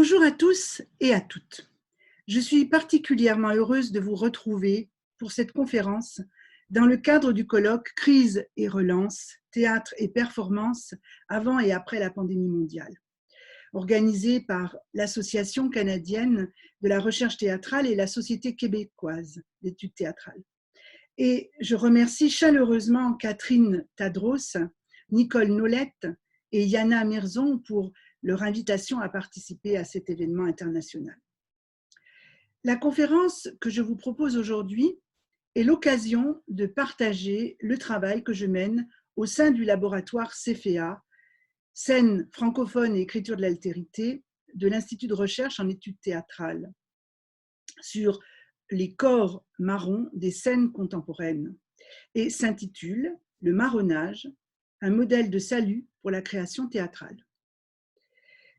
Bonjour à tous et à toutes. Je suis particulièrement heureuse de vous retrouver pour cette conférence dans le cadre du colloque Crise et relance, théâtre et performance avant et après la pandémie mondiale, organisé par l'Association canadienne de la recherche théâtrale et la Société québécoise d'études théâtrales. Et je remercie chaleureusement Catherine Tadros, Nicole Nolette et Yana Mirzon pour leur invitation à participer à cet événement international. La conférence que je vous propose aujourd'hui est l'occasion de partager le travail que je mène au sein du laboratoire CFEA, Scène francophone et écriture de l'altérité, de l'Institut de recherche en études théâtrales, sur les corps marrons des scènes contemporaines, et s'intitule « Le marronnage, un modèle de salut pour la création théâtrale ».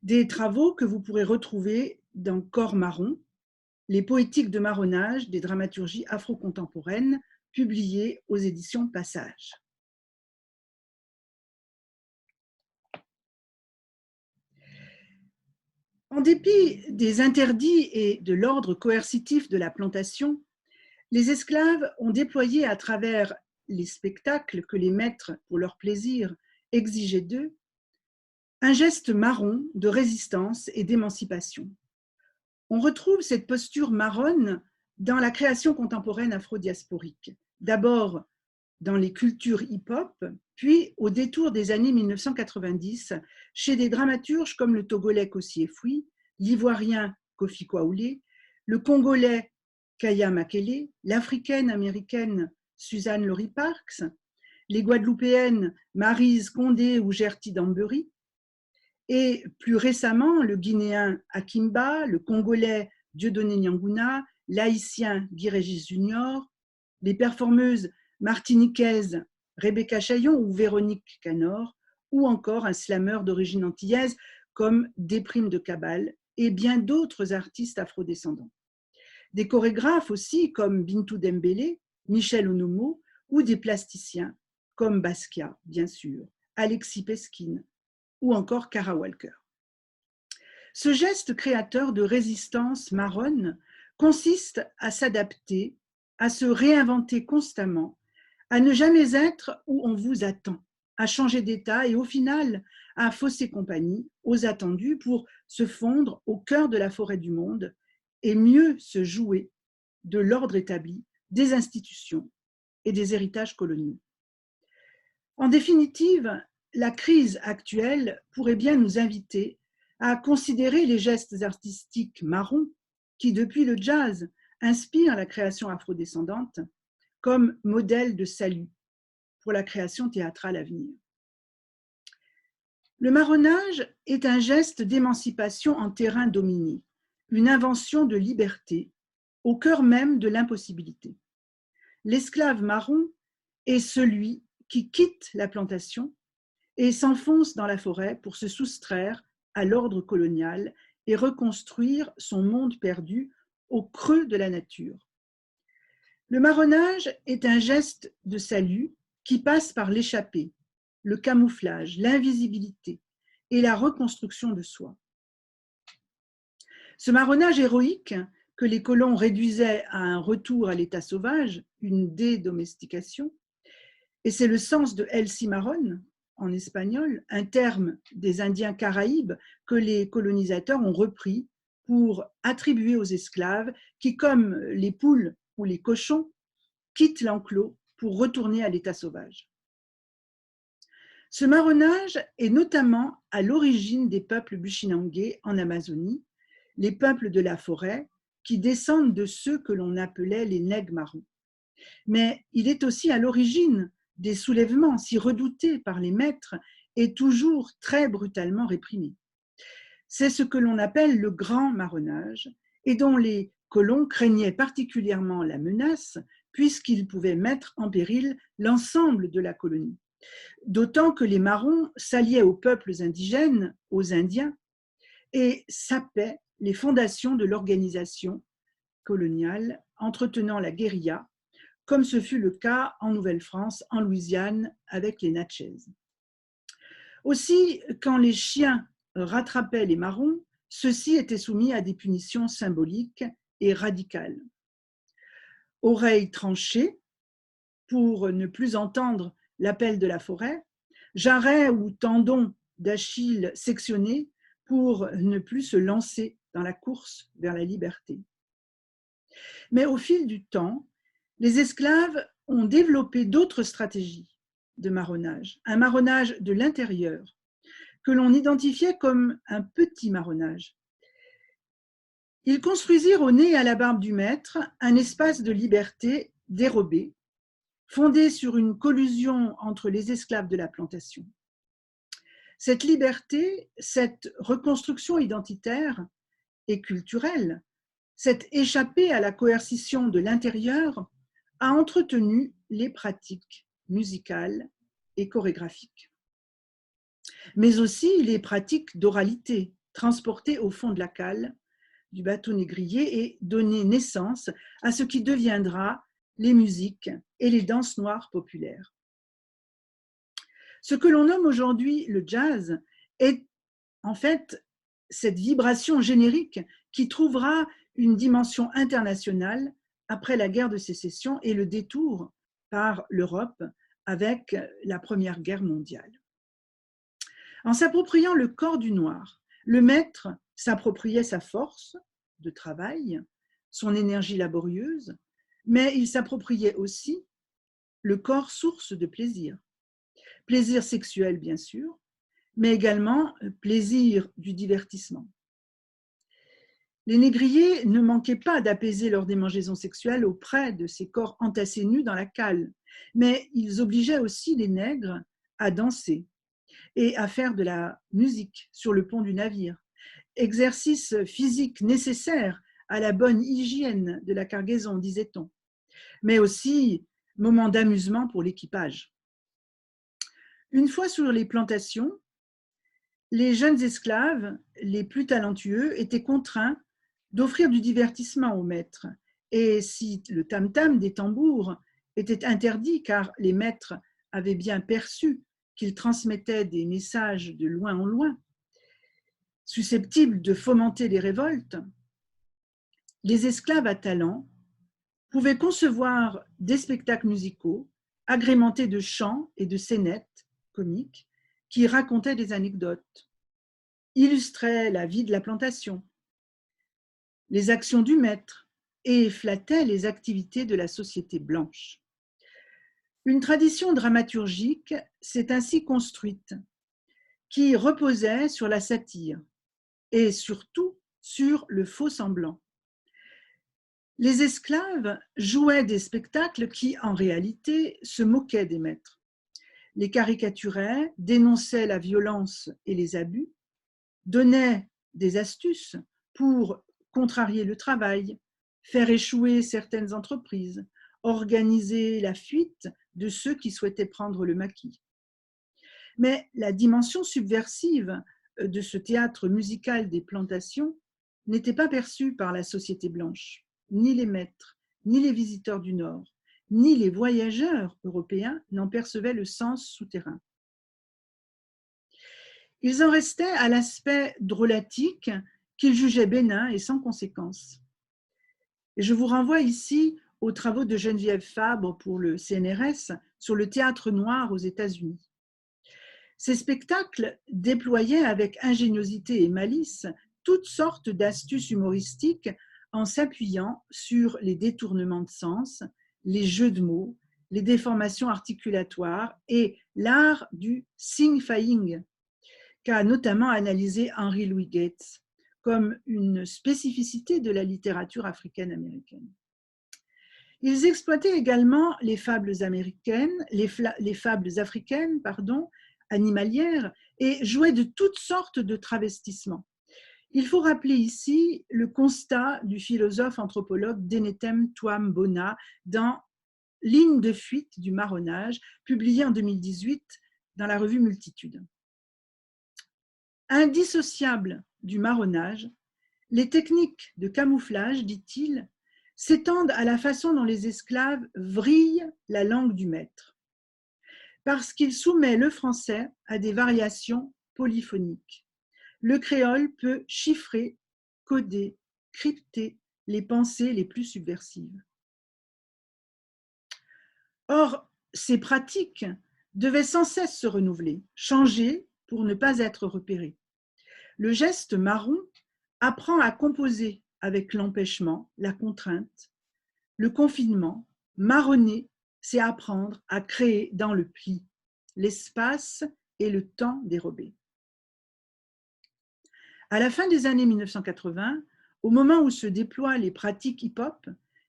Des travaux que vous pourrez retrouver dans Corps marron, les poétiques de marronnage des dramaturgies afro-contemporaines, publiées aux éditions Passage. En dépit des interdits et de l'ordre coercitif de la plantation, les esclaves ont déployé à travers les spectacles que les maîtres, pour leur plaisir, exigeaient d'eux, un geste marron de résistance et d'émancipation. On retrouve cette posture marronne dans la création contemporaine afro-diasporique, d'abord dans les cultures hip-hop, puis au détour des années 1990, chez des dramaturges comme le Togolais Kossi Efui, l'Ivoirien Kofi Kwaoulé, le Congolais Kaya Makele, l'Africaine-Américaine Suzanne Laurie Parks, les Guadeloupéennes Maryse Condé ou Gerty Dambery, et plus récemment le Guinéen Akimba, le Congolais Dieudonné Nianguna, l'Haïtien Guy Régis Junior, les performeuses martiniquaises Rebecca Chaillon ou Véronique Canor, ou encore un slameur d'origine antillaise comme Déprime de Cabal et bien d'autres artistes afrodescendants. Des chorégraphes aussi comme Bintou Dembélé, Michel Onomo, ou des plasticiens comme Basquiat, bien sûr, Alexis Peskin, ou encore Kara Walker. Ce geste créateur de résistance marronne consiste à s'adapter, à se réinventer constamment, à ne jamais être où on vous attend, à changer d'état et au final à fausser compagnie aux attendus pour se fondre au cœur de la forêt du monde et mieux se jouer de l'ordre établi, des institutions et des héritages coloniaux. En définitive, la crise actuelle pourrait bien nous inviter à considérer les gestes artistiques marrons qui, depuis le jazz, inspirent la création afrodescendante comme modèle de salut pour la création théâtrale à venir. Le marronnage est un geste d'émancipation en terrain dominé, une invention de liberté au cœur même de l'impossibilité. L'esclave marron est celui qui quitte la plantation et s'enfonce dans la forêt pour se soustraire à l'ordre colonial et reconstruire son monde perdu au creux de la nature. Le marronnage est un geste de salut qui passe par l'échappée, le camouflage, l'invisibilité et la reconstruction de soi. Ce marronnage héroïque que les colons réduisaient à un retour à l'état sauvage, une dédomestication, et c'est le sens de El Cimarrón en espagnol, un terme des Indiens Caraïbes que les colonisateurs ont repris pour attribuer aux esclaves qui, comme les poules ou les cochons, quittent l'enclos pour retourner à l'état sauvage. Ce marronnage est notamment à l'origine des peuples Bushinangé en Amazonie, les peuples de la forêt qui descendent de ceux que l'on appelait les nègres marrons. Mais il est aussi à l'origine des soulèvements si redoutés par les maîtres et toujours très brutalement réprimés. C'est ce que l'on appelle le grand marronnage et dont les colons craignaient particulièrement la menace puisqu'il pouvait mettre en péril l'ensemble de la colonie. D'autant que les marrons s'alliaient aux peuples indigènes, aux Indiens, et sapaient les fondations de l'organisation coloniale, entretenant la guérilla, comme ce fut le cas en Nouvelle-France, en Louisiane, avec les Natchez. Aussi, quand les chiens rattrapaient les marrons, ceux-ci étaient soumis à des punitions symboliques et radicales. Oreilles tranchées pour ne plus entendre l'appel de la forêt, jarrets ou tendons d'Achille sectionnés pour ne plus se lancer dans la course vers la liberté. Mais au fil du temps, les esclaves ont développé d'autres stratégies de marronnage, un marronnage de l'intérieur, que l'on identifiait comme un petit marronnage. Ils construisirent au nez et à la barbe du maître un espace de liberté dérobé, fondé sur une collusion entre les esclaves de la plantation. Cette liberté, cette reconstruction identitaire et culturelle, cette échappée à la coercition de l'intérieur a entretenu les pratiques musicales et chorégraphiques, mais aussi les pratiques d'oralité transportées au fond de la cale du bateau négrier et donné naissance à ce qui deviendra les musiques et les danses noires populaires. Ce que l'on nomme aujourd'hui le jazz est en fait cette vibration générique qui trouvera une dimension internationale après la guerre de sécession et le détour par l'Europe avec la Première Guerre mondiale. En s'appropriant le corps du noir, le maître s'appropriait sa force de travail, son énergie laborieuse, mais il s'appropriait aussi le corps source de plaisir. Plaisir sexuel, bien sûr, mais également plaisir du divertissement. Les négriers ne manquaient pas d'apaiser leur démangeaison sexuelle auprès de ces corps entassés nus dans la cale, mais ils obligeaient aussi les nègres à danser et à faire de la musique sur le pont du navire, exercice physique nécessaire à la bonne hygiène de la cargaison, disait-on, mais aussi moment d'amusement pour l'équipage. Une fois sur les plantations, les jeunes esclaves, les plus talentueux, étaient contraints d'offrir du divertissement aux maîtres. Et si le tam-tam des tambours était interdit, car les maîtres avaient bien perçu qu'ils transmettaient des messages de loin en loin, susceptibles de fomenter les révoltes, les esclaves à talent pouvaient concevoir des spectacles musicaux agrémentés de chants et de scénettes comiques qui racontaient des anecdotes, illustraient la vie de la plantation, les actions du maître et flattaient les activités de la société blanche. Une tradition dramaturgique s'est ainsi construite qui reposait sur la satire et surtout sur le faux-semblant. Les esclaves jouaient des spectacles qui, en réalité, se moquaient des maîtres. Les caricaturaient, dénonçaient la violence et les abus, donnaient des astuces pour contrarier le travail, faire échouer certaines entreprises, organiser la fuite de ceux qui souhaitaient prendre le maquis. Mais la dimension subversive de ce théâtre musical des plantations n'était pas perçue par la société blanche, ni les maîtres, ni les visiteurs du Nord, ni les voyageurs européens n'en percevaient le sens souterrain. Ils en restaient à l'aspect drôlatique qu'ils jugeaient bénin et sans conséquence. Et je vous renvoie ici aux travaux de Geneviève Fabre pour le CNRS sur le théâtre noir aux États-Unis. Ces spectacles déployaient avec ingéniosité et malice toutes sortes d'astuces humoristiques en s'appuyant sur les détournements de sens, les jeux de mots, les déformations articulatoires et l'art du signifiing, qu'a notamment analysé Henry Louis Gates comme une spécificité de la littérature africaine-américaine. Ils exploitaient également les fables américaines, les fables africaines, animalières, et jouaient de toutes sortes de travestissements. Il faut rappeler ici le constat du philosophe anthropologue Denethem Tuam Bona dans Ligne de fuite du marronnage, publié en 2018 dans la revue Multitude. Indissociables du marronnage, les techniques de camouflage, dit-il, s'étendent à la façon dont les esclaves vrillent la langue du maître, parce qu'il soumet le français à des variations polyphoniques. le créole peut chiffrer, coder, crypter les pensées les plus subversives. Or, ces pratiques devaient sans cesse se renouveler, changer pour ne pas être repérées. Le geste marron apprend à composer avec l'empêchement, la contrainte, le confinement. Marronner, c'est apprendre à créer dans le pli, l'espace et le temps dérobés. À la fin des années 1980, au moment où se déploient les pratiques hip-hop,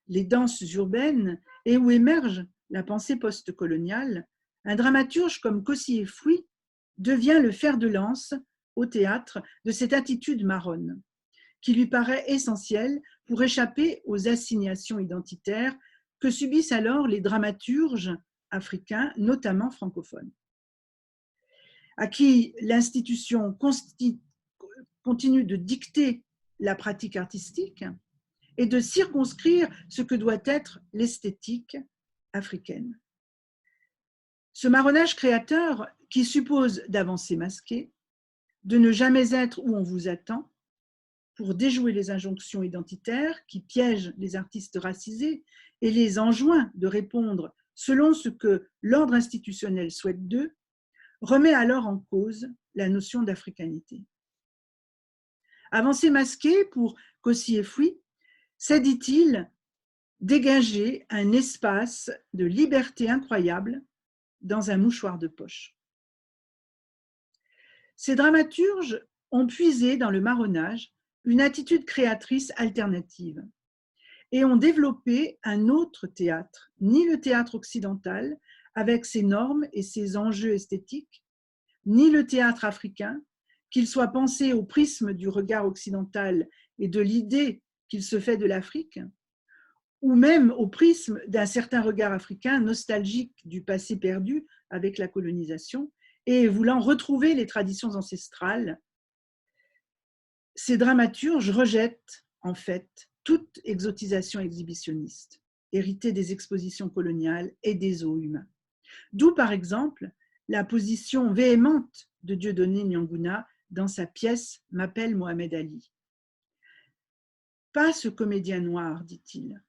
les danses urbaines et où émerge la pensée post-coloniale, un dramaturge comme Kosi Efoui devient le fer de lance au théâtre de cette attitude marronne, qui lui paraît essentielle pour échapper aux assignations identitaires que subissent alors les dramaturges africains, notamment francophones, à qui l'institution continue de dicter la pratique artistique et de circonscrire ce que doit être l'esthétique africaine. Ce marronnage créateur qui suppose d'avancer masqué, de ne jamais être où on vous attend, pour déjouer les injonctions identitaires qui piègent les artistes racisés et les enjoint de répondre selon ce que l'ordre institutionnel souhaite d'eux, remet alors en cause la notion d'africanité. Avancer masqué pour Kosi Efoui, c'est, dit-il, dégager un espace de liberté incroyable dans un mouchoir de poche. Ces dramaturges ont puisé dans le marronnage une attitude créatrice alternative et ont développé un autre théâtre, ni le théâtre occidental avec ses normes et ses enjeux esthétiques, ni le théâtre africain, qu'il soit pensé au prisme du regard occidental et de l'idée qu'il se fait de l'Afrique, ou même au prisme d'un certain regard africain nostalgique du passé perdu avec la colonisation et voulant retrouver les traditions ancestrales. Ces dramaturges rejettent en fait toute exotisation exhibitionniste, héritée des expositions coloniales et des zoos humains. D'où par exemple la position véhémente de Dieudonné Nianguna dans sa pièce « M'appelle Mohamed Ali ». Pas ce comédien noir, dit-il,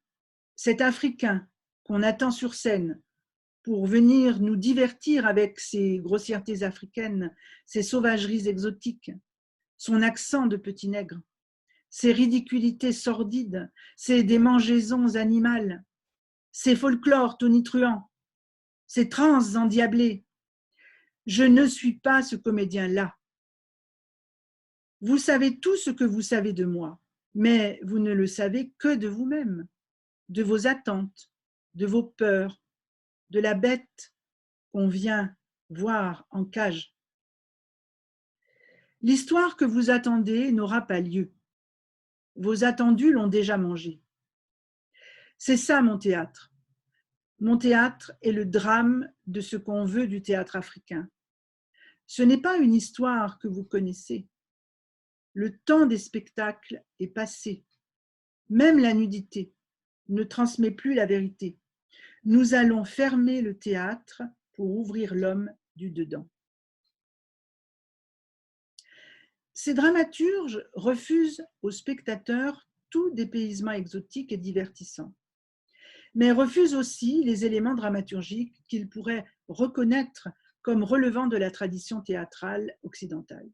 cet Africain qu'on attend sur scène pour venir nous divertir avec ses grossièretés africaines, ses sauvageries exotiques, son accent de petit nègre, ses ridiculités sordides, ses démangeaisons animales, ses folklores tonitruants, ses transes endiablées. Je ne suis pas ce comédien-là. Vous savez tout ce que vous savez de moi, mais vous ne le savez que de vous-même, de vos attentes, de vos peurs, de la bête qu'on vient voir en cage. L'histoire que vous attendez n'aura pas lieu. Vos attendus l'ont déjà mangé. C'est ça mon théâtre. Mon théâtre est le drame de ce qu'on veut du théâtre africain. Ce n'est pas une histoire que vous connaissez. Le temps des spectacles est passé. Même la nudité ne transmet plus la vérité. Nous allons fermer le théâtre pour ouvrir l'homme du dedans. Ces dramaturges refusent aux spectateurs tout dépaysement exotique et divertissant, mais refusent aussi les éléments dramaturgiques qu'ils pourraient reconnaître comme relevant de la tradition théâtrale occidentale.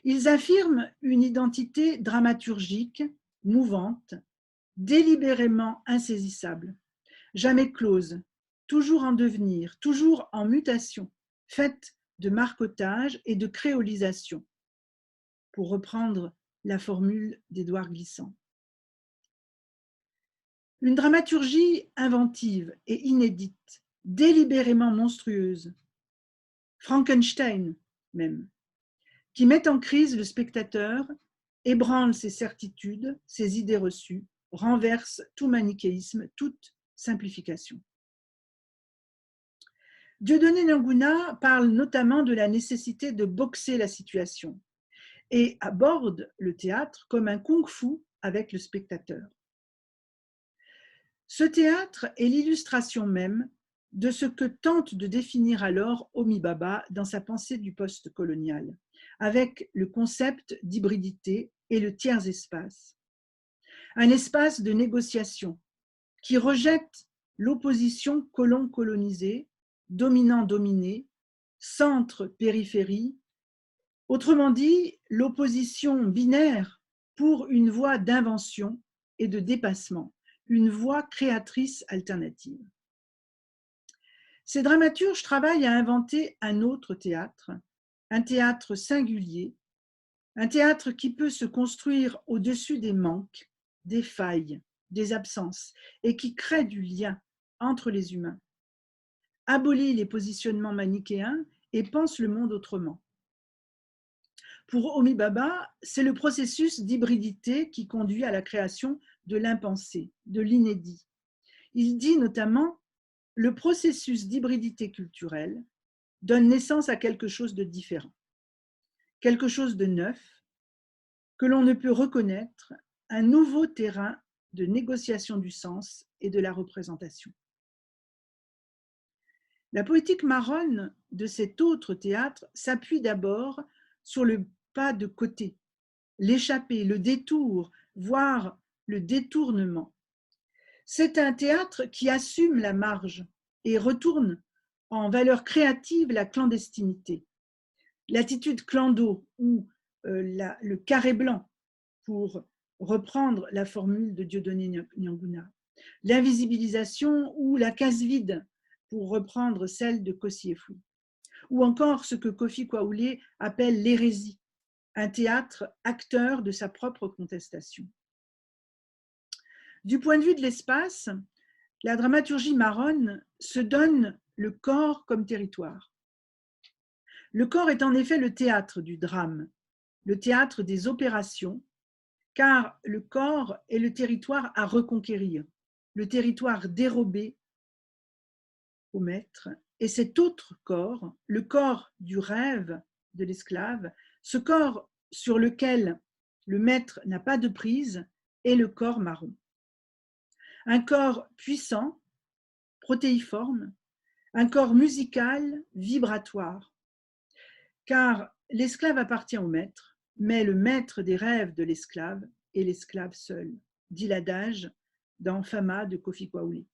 Ils affirment une identité dramaturgique, mouvante, délibérément insaisissable, jamais close, toujours en devenir, toujours en mutation, faite de marcotage et de créolisation, pour reprendre la formule d'Édouard Glissant. Une dramaturgie inventive et inédite, délibérément monstrueuse, Frankenstein même, qui met en crise le spectateur, ébranle ses certitudes, ses idées reçues, renverse tout manichéisme, toute simplification. Dieudonné Nianguna parle notamment de la nécessité de boxer la situation et aborde le théâtre comme un kung-fu avec le spectateur. Ce théâtre est l'illustration même de ce que tente de définir alors Homi Bhabha dans sa pensée du post-colonial, avec le concept d'hybridité et le tiers-espace. Un espace de négociation qui rejette l'opposition colon-colonisé, dominant-dominé, centre-périphérie, autrement dit, l'opposition binaire pour une voie d'invention et de dépassement, une voie créatrice alternative. Ces dramaturges travaillent à inventer un autre théâtre, un théâtre singulier, un théâtre qui peut se construire au-dessus des manques, des failles, des absences, et qui crée du lien entre les humains, abolit les positionnements manichéens et pense le monde autrement. Pour Homi Bhabha, c'est le processus d'hybridité qui conduit à la création de l'impensé, de l'inédit. Il dit notamment « Le processus d'hybridité culturelle donne naissance à quelque chose de différent, quelque chose de neuf, que l'on ne peut reconnaître, un nouveau terrain de négociation du sens et de la représentation. » La poétique marronne de cet autre théâtre s'appuie d'abord sur le pas de côté, l'échappée, le détour, voire le détournement. C'est un théâtre qui assume la marge et retourne en valeur créative la clandestinité. L'attitude clando ou le carré blanc, pour reprendre la formule de Dieudonné Nianguna, l'invisibilisation ou la case vide, pour reprendre celle de Kosciuszko, ou encore ce que Kofi Kwaoulé appelle l'hérésie, un théâtre acteur de sa propre contestation. Du point de vue de l'espace, la dramaturgie marronne se donne le corps comme territoire. Le corps est en effet le théâtre du drame, le théâtre des opérations, car le corps est le territoire à reconquérir, le territoire dérobé au maître, et cet autre corps, le corps du rêve de l'esclave, ce corps sur lequel le maître n'a pas de prise, est le corps marron. Un corps puissant, protéiforme, un corps musical, vibratoire, car l'esclave appartient au maître, mais le maître des rêves de l'esclave est l'esclave seul, dit l'adage dans Fama de Kofi Kwaoulé.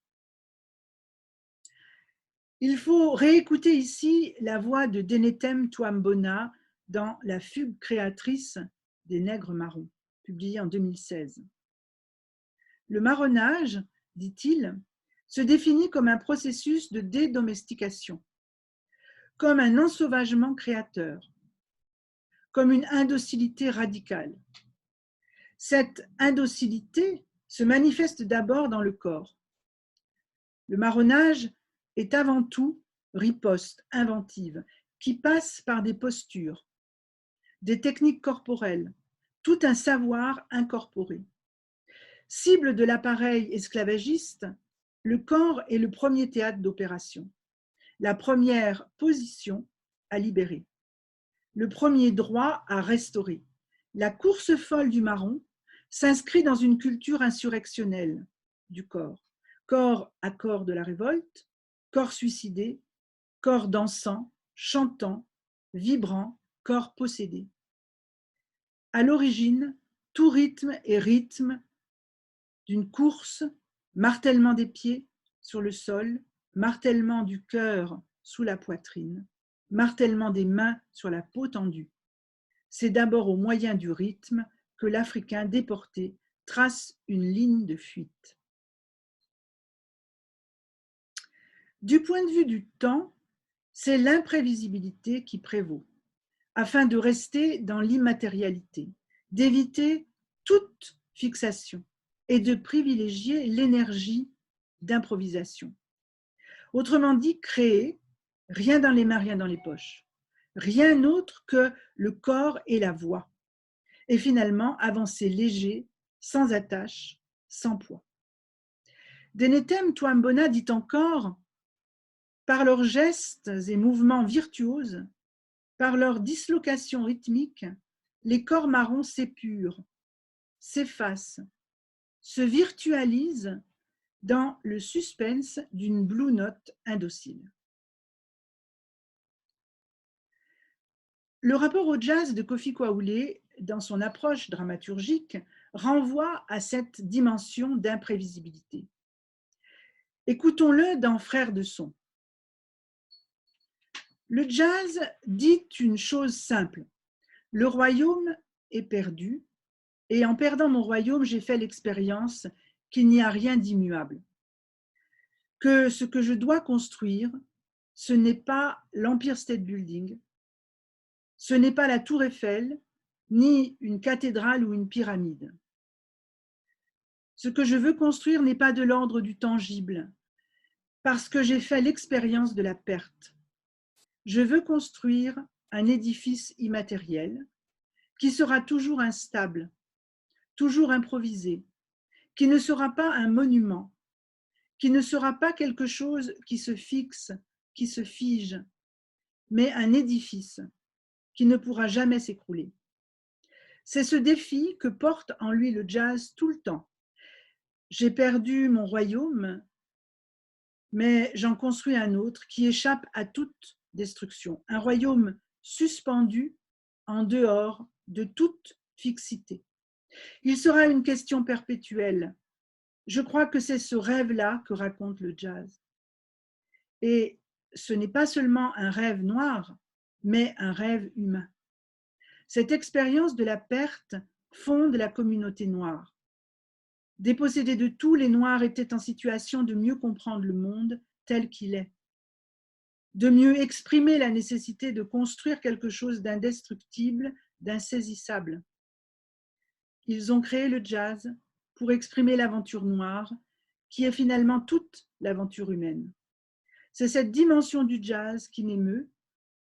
Il faut réécouter ici la voix de Denetem Twambona dans La fugue créatrice des nègres marrons, publiée en 2016. Le marronnage, dit-il, se définit comme un processus de dédomestication, comme un ensauvagement créateur, comme une indocilité radicale. Cette indocilité se manifeste d'abord dans le corps. Le marronnage est avant tout riposte inventive qui passe par des postures, des techniques corporelles, tout un savoir incorporé. Cible de l'appareil esclavagiste, le corps est le premier théâtre d'opération, la première position à libérer, le premier droit à restaurer. La course folle du marron s'inscrit dans une culture insurrectionnelle du corps, corps à corps de la révolte, corps suicidé, corps dansant, chantant, vibrant, corps possédé. À l'origine, tout rythme est rythme d'une course, martèlement des pieds sur le sol, martèlement du cœur sous la poitrine, martèlement des mains sur la peau tendue. C'est d'abord au moyen du rythme que l'Africain déporté trace une ligne de fuite. Du point de vue du temps, c'est l'imprévisibilité qui prévaut, afin de rester dans l'immatérialité, d'éviter toute fixation et de privilégier l'énergie d'improvisation. Autrement dit, créer, rien dans les mains, rien dans les poches, rien autre que le corps et la voix, et finalement avancer léger, sans attache, sans poids. Denetem Twambona dit encore, par leurs gestes et mouvements virtuoses, par leur dislocation rythmique, les corps marrons s'épurent, s'effacent, se virtualisent dans le suspense d'une blue note indocile. Le rapport au jazz de Kofi Kwaoulé, dans son approche dramaturgique, renvoie à cette dimension d'imprévisibilité. Écoutons-le dans Frères de son. Le jazz dit une chose simple. Le royaume est perdu, et en perdant mon royaume, j'ai fait l'expérience qu'il n'y a rien d'immuable. Que ce que je dois construire, ce n'est pas l'Empire State Building, ce n'est pas la Tour Eiffel, ni une cathédrale ou une pyramide. Ce que je veux construire n'est pas de l'ordre du tangible, parce que j'ai fait l'expérience de la perte. Je veux construire un édifice immatériel qui sera toujours instable, toujours improvisé, qui ne sera pas un monument, qui ne sera pas quelque chose qui se fixe, qui se fige, mais un édifice qui ne pourra jamais s'écrouler. C'est ce défi que porte en lui le jazz tout le temps. J'ai perdu mon royaume, mais j'en construis un autre qui échappe à toute destruction, un royaume suspendu en dehors de toute fixité. Il sera une question perpétuelle. Je crois que c'est ce rêve-là que raconte le jazz. Et ce n'est pas seulement un rêve noir, mais un rêve humain. Cette expérience de la perte fonde la communauté noire. Dépossédés de tout, les Noirs étaient en situation de mieux comprendre le monde tel qu'il est, de mieux exprimer la nécessité de construire quelque chose d'indestructible, d'insaisissable. Ils ont créé le jazz pour exprimer l'aventure noire, qui est finalement toute l'aventure humaine. C'est cette dimension du jazz qui m'émeut,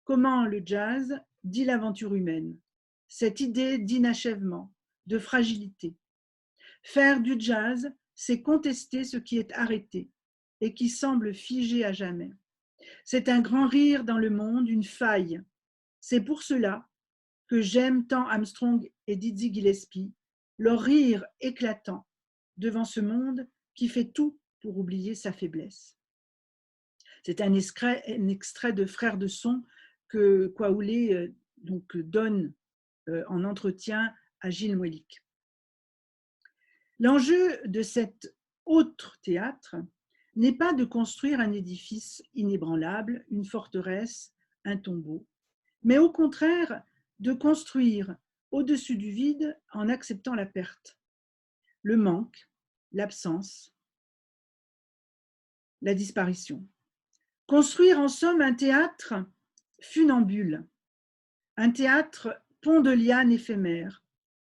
comment le jazz dit l'aventure humaine, cette idée d'inachèvement, de fragilité. Faire du jazz, c'est contester ce qui est arrêté et qui semble figé à jamais. C'est un grand rire dans le monde, une faille. C'est pour cela que j'aime tant Armstrong et Dizzy Gillespie, leur rire éclatant devant ce monde qui fait tout pour oublier sa faiblesse. C'est un extrait de Frères de son que Kwaoulé donne en entretien à Gilles Moëllic. L'enjeu de cet autre théâtre n'est pas de construire un édifice inébranlable, une forteresse, un tombeau, mais au contraire de construire au-dessus du vide en acceptant la perte, le manque, l'absence, la disparition. Construire en somme un théâtre funambule, un théâtre pont de lianes éphémères,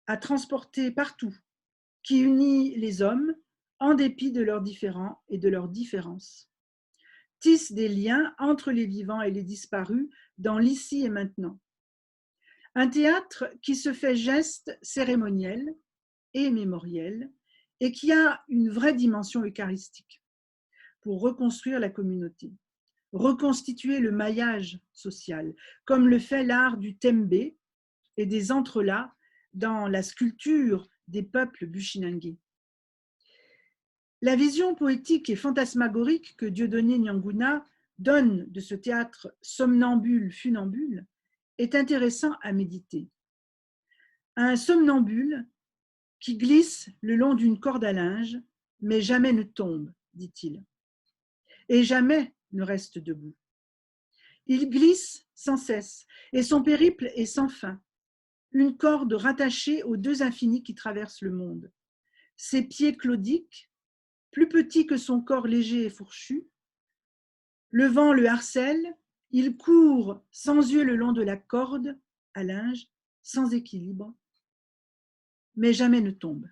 à transporter partout, qui unit les hommes en dépit de leurs différends et de leurs différences, tisse des liens entre les vivants et les disparus dans l'ici et maintenant. Un théâtre qui se fait geste cérémoniel et mémoriel et qui a une vraie dimension eucharistique pour reconstruire la communauté, reconstituer le maillage social, comme le fait l'art du tembe et des entrelacs dans la sculpture des peuples bushinangés. La vision poétique et fantasmagorique que Dieudonné Nianguna donne de ce théâtre somnambule-funambule est intéressant à méditer. Un somnambule qui glisse le long d'une corde à linge, mais jamais ne tombe, dit-il, et jamais ne reste debout. Il glisse sans cesse, et son périple est sans fin, une corde rattachée aux deux infinis qui traversent le monde. Ses pieds claudiques, plus petits que son corps léger et fourchu, le vent le harcèle, il court sans yeux le long de la corde à linge, sans équilibre, mais jamais ne tombe.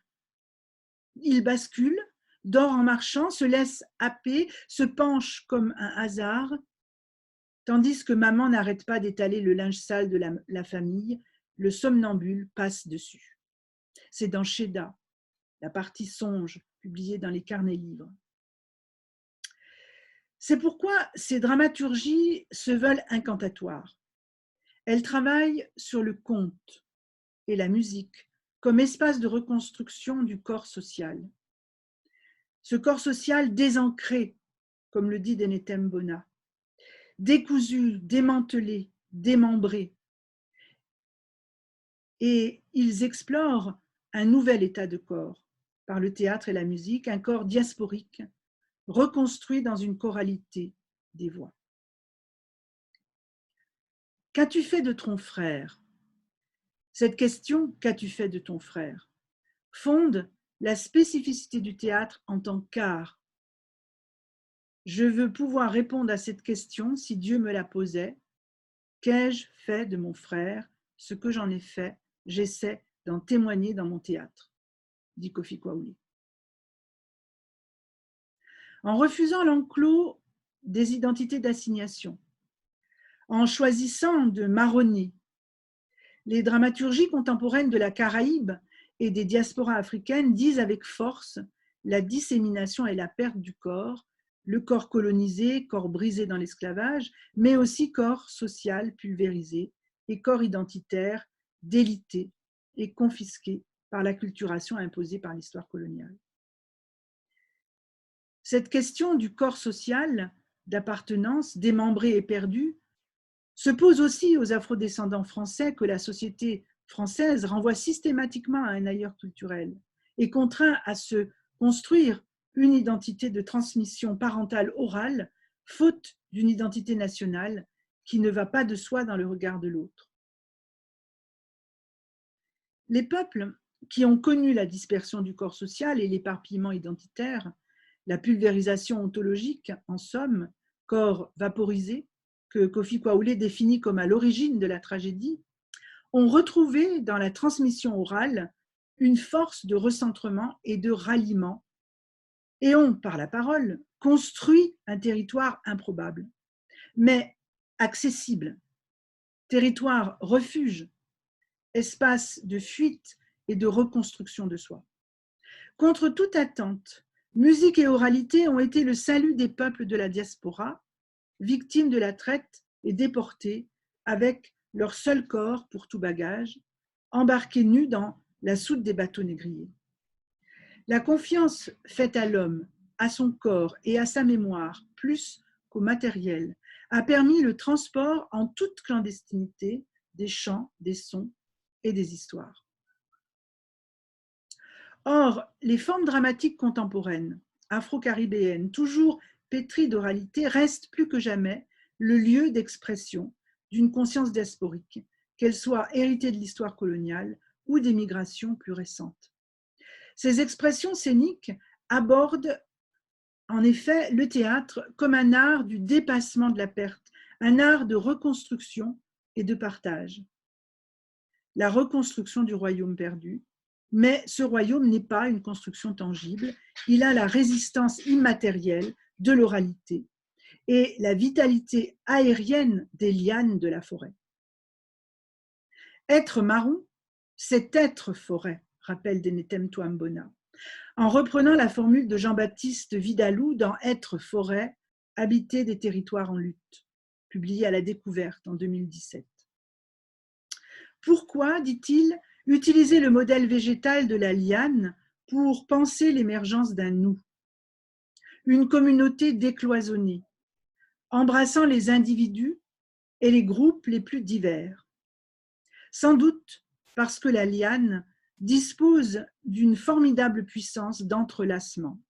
Il bascule, dort en marchant, se laisse happer, se penche comme un hasard, tandis que maman n'arrête pas d'étaler le linge sale de la famille, le somnambule passe dessus. C'est dans Sheda, la partie songe, publiée dans les carnets livres. C'est pourquoi ces dramaturgies se veulent incantatoires. Elles travaillent sur le conte et la musique comme espace de reconstruction du corps social. Ce corps social désancré, comme le dit Denetem Bona, décousu, démantelé, démembré. et ils explorent un nouvel état de corps par le théâtre et la musique, un corps diasporique, reconstruit dans une choralité des voix. Qu'as-tu fait de ton frère? Cette question, qu'as-tu fait de ton frère, fonde la spécificité du théâtre en tant qu'art. Je veux pouvoir répondre à cette question si Dieu me la posait. Qu'ai-je fait de mon frère? Ce que j'en ai fait, j'essaie d'en témoigner dans mon théâtre, dit Kofi Kwaouli. En refusant l'enclos des identités d'assignation, en choisissant de marronner, les dramaturgies contemporaines de la Caraïbe et des diasporas africaines disent avec force la dissémination et la perte du corps, le corps colonisé, corps brisé dans l'esclavage, mais aussi corps social pulvérisé et corps identitaire délité et confisqué par l'acculturation imposée par l'histoire coloniale. Cette question du corps social, d'appartenance, démembré et perdu, se pose aussi aux afrodescendants français que la société française renvoie systématiquement à un ailleurs culturel et contraint à se construire une identité de transmission parentale orale, faute d'une identité nationale qui ne va pas de soi dans le regard de l'autre. Les peuples qui ont connu la dispersion du corps social et l'éparpillement identitaire, la pulvérisation ontologique, en somme, corps vaporisé, que Kofi Kwaouli définit comme à l'origine de la tragédie, ont retrouvé dans la transmission orale une force de recentrement et de ralliement et ont, par la parole, construit un territoire improbable, mais accessible, territoire refuge, espace de fuite et de reconstruction de soi. Contre toute attente, musique et oralité ont été le salut des peuples de la diaspora, victimes de la traite et déportés avec leur seul corps pour tout bagage, embarqués nus dans la soute des bateaux négriers. La confiance faite à l'homme, à son corps et à sa mémoire, plus qu'au matériel, a permis le transport en toute clandestinité des chants, des sons et des histoires. Or, les formes dramatiques contemporaines, afro-caribéennes, toujours pétries d'oralité, restent plus que jamais le lieu d'expression d'une conscience diasporique, qu'elle soit héritée de l'histoire coloniale ou des migrations plus récentes. Ces expressions scéniques abordent en effet le théâtre comme un art du dépassement de la perte, un art de reconstruction et de partage. La reconstruction du royaume perdu, mais ce royaume n'est pas une construction tangible, il a la résistance immatérielle de l'oralité et la vitalité aérienne des lianes de la forêt. Être marron, c'est être forêt, rappelle Denetem Touambona, en reprenant la formule de Jean-Baptiste Vidalou dans Être forêt, habiter des territoires en lutte, publié à La Découverte en 2017. Pourquoi, dit-il, utiliser le modèle végétal de la liane pour penser l'émergence d'un nous, une communauté décloisonnée, embrassant les individus et les groupes les plus divers? Sans doute parce que la liane dispose d'une formidable puissance d'entrelacement.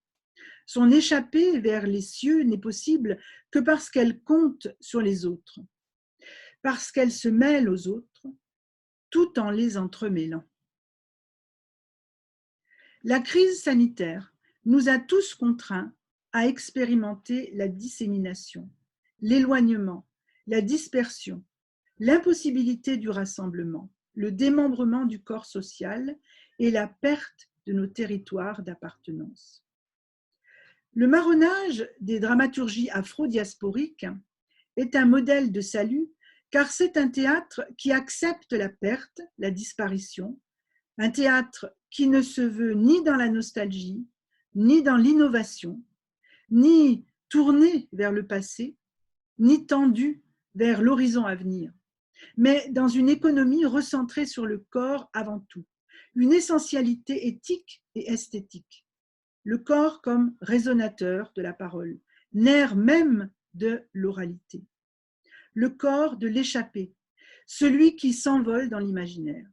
Son échappée vers les cieux n'est possible que parce qu'elle compte sur les autres, parce qu'elle se mêle aux autres, tout en les entremêlant. La crise sanitaire nous a tous contraints à expérimenter la dissémination, l'éloignement, la dispersion, l'impossibilité du rassemblement, le démembrement du corps social et la perte de nos territoires d'appartenance. Le marronnage des dramaturgies afro-diasporiques est un modèle de salut car c'est un théâtre qui accepte la perte, la disparition, un théâtre qui ne se veut ni dans la nostalgie, ni dans l'innovation, ni tourné vers le passé, ni tendu vers l'horizon à venir, mais dans une économie recentrée sur le corps avant tout, une essentialité éthique et esthétique. Le corps comme résonateur de la parole, nerf même de l'oralité. Le corps de l'échappé, celui qui s'envole dans l'imaginaire.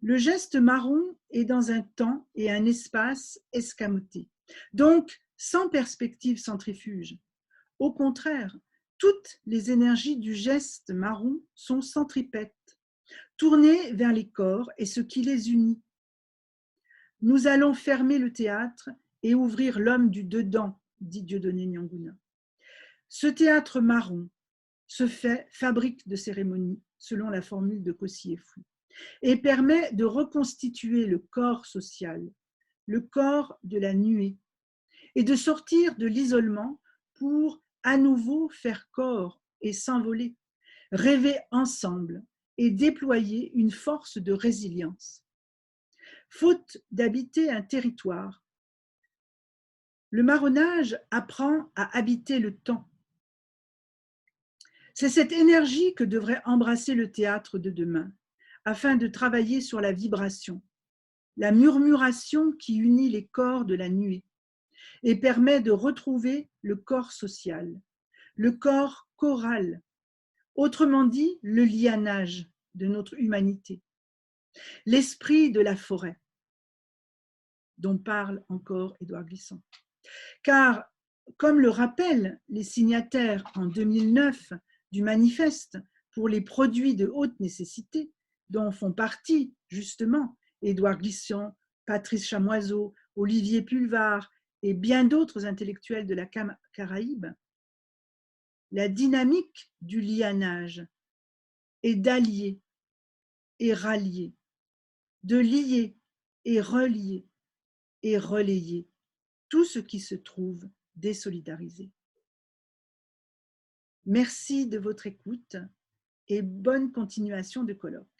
Le geste marron est dans un temps et un espace escamotés, donc sans perspective centrifuge. Au contraire, toutes les énergies du geste marron sont centripètes, tournées vers les corps et ce qui les unit. Nous allons fermer le théâtre et ouvrir l'homme du dedans, dit Dieudonné Nianguna. Ce théâtre marron se fait fabrique de cérémonies, selon la formule de Kosciuszko, et permet de reconstituer le corps social, le corps de la nuée, et de sortir de l'isolement pour à nouveau faire corps et s'envoler, rêver ensemble et déployer une force de résilience. Faute d'habiter un territoire, le marronnage apprend à habiter le temps. C'est cette énergie que devrait embrasser le théâtre de demain, afin de travailler sur la vibration, la murmuration qui unit les corps de la nuée et permet de retrouver le corps social, le corps choral, autrement dit le lianage de notre humanité, l'esprit de la forêt, dont parle encore Édouard Glissant. Car, comme le rappellent les signataires en 2009 du manifeste pour les produits de haute nécessité, dont font partie justement Édouard Glissant, Patrice Chamoiseau, Olivier Pulvar et bien d'autres intellectuels de la Caraïbe, la dynamique du lianage est d'allier et rallier, de lier et relier et relayer tout ce qui se trouve désolidarisé. Merci de votre écoute et bonne continuation de colloque.